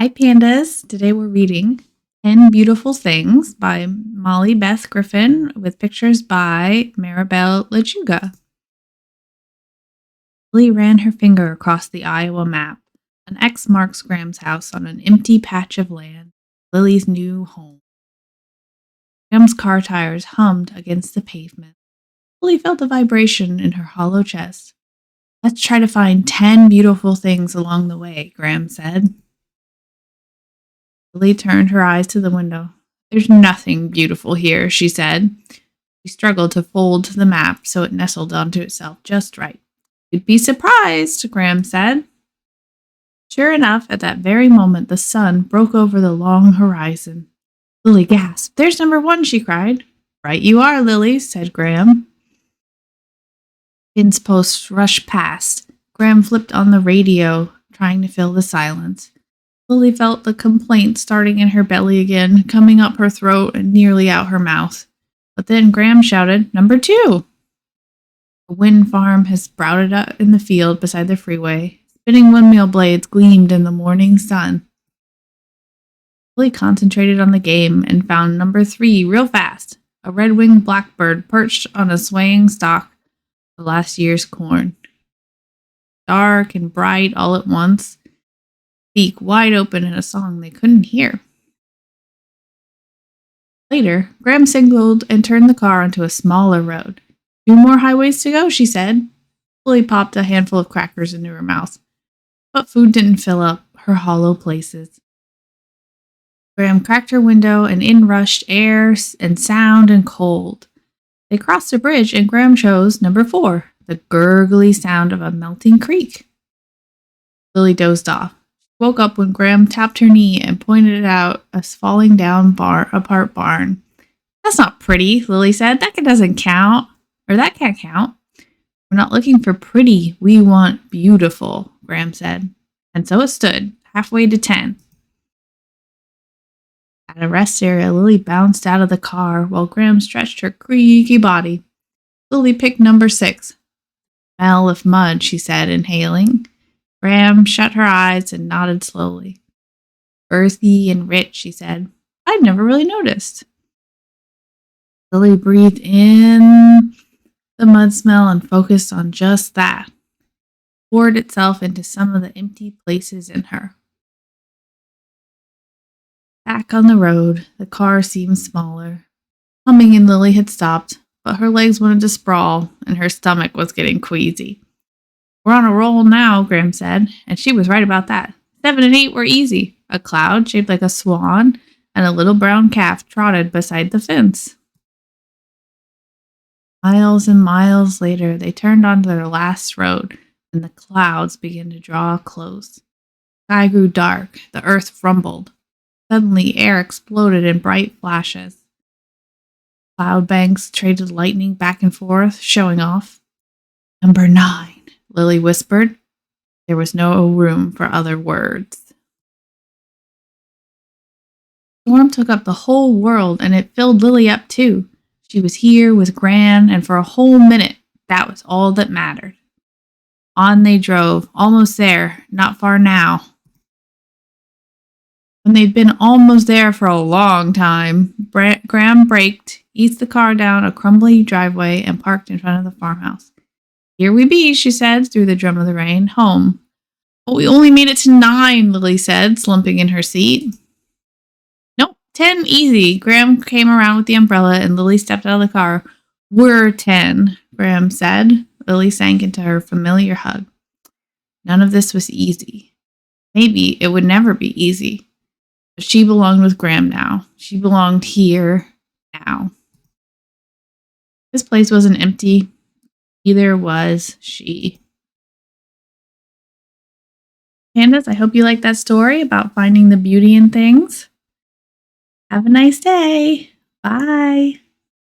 Hi, Pandas. Today we're reading 10 Beautiful Things by Molly Beth Griffin with pictures by Maribel Lechuga. Lily ran her finger across the Iowa map. An X marks Graham's house on an empty patch of land, Lily's new home. Graham's car tires hummed against the pavement. Lily felt a vibration in her hollow chest. Let's try to find 10 beautiful things along the way, Graham said. Lily turned her eyes to the window. There's nothing beautiful here, she said. She struggled to fold the map so it nestled onto itself just right. You'd be surprised, Graham said. Sure enough, at that very moment, the sun broke over the long horizon. Lily gasped. There's number 1, she cried. Right you are, Lily, said Graham. Pins posts rushed past. Graham flipped on the radio, trying to fill the silence. Lily felt the complaint starting in her belly again, coming up her throat and nearly out her mouth. But then Graham shouted, Number 2! A wind farm has sprouted up in the field beside the freeway. Spinning windmill blades gleamed in the morning sun. Lily concentrated on the game and found number 3 real fast. A red-winged blackbird perched on a swaying stalk of last year's corn. Dark and bright all at once, beak wide open in a song they couldn't hear. Later, Graham signaled and turned the car onto a smaller road. 2 more highways to go, she said. Lily popped a handful of crackers into her mouth, but food didn't fill up her hollow places. Graham cracked her window, and in rushed air and sound and cold. They crossed a bridge, and Graham chose number 4, the gurgly sound of a melting creek. Lily dozed off. Woke up when Graham tapped her knee and pointed out a falling down apart barn. That's not pretty, Lily said. That can't count. We're not looking for pretty. We want beautiful, Graham said. And so it stood, halfway to 10. At a rest area, Lily bounced out of the car while Graham stretched her creaky body. Lily picked number 6. Smell of mud, she said, inhaling. Graham shut her eyes and nodded slowly. Earthy and rich, she said. I'd never really noticed. Lily breathed in the mud smell and focused on just that. It poured itself into some of the empty places in her. Back on the road, the car seemed smaller. Humming and Lily had stopped, but her legs wanted to sprawl and her stomach was getting queasy. We're on a roll now, Graham said, and she was right about that. 7 and 8 were easy. A cloud shaped like a swan and a little brown calf trotted beside the fence. Miles and miles later, they turned onto their last road, and the clouds began to draw close. The sky grew dark. The earth rumbled. Suddenly, air exploded in bright flashes. Cloud banks traded lightning back and forth, showing off. Number 9. Lily whispered. There was no room for other words. The storm took up the whole world, and it filled Lily up too. She was here with Gran, and for a whole minute, that was all that mattered. On they drove, almost there, not far now. When they'd been almost there for a long time, Graham braked, eased the car down a crumbly driveway, and parked in front of the farmhouse. Here we be, she said, through the drum of the rain. Home. But we only made it to 9, Lily said, slumping in her seat. Nope, 10, easy. Graham came around with the umbrella, and Lily stepped out of the car. We're 10, Graham said. Lily sank into her familiar hug. None of this was easy. Maybe it would never be easy. But she belonged with Graham now. She belonged here, now. This place wasn't empty. Neither was she. Pandas, I hope you liked that story about finding the beauty in things. Have a nice day. Bye.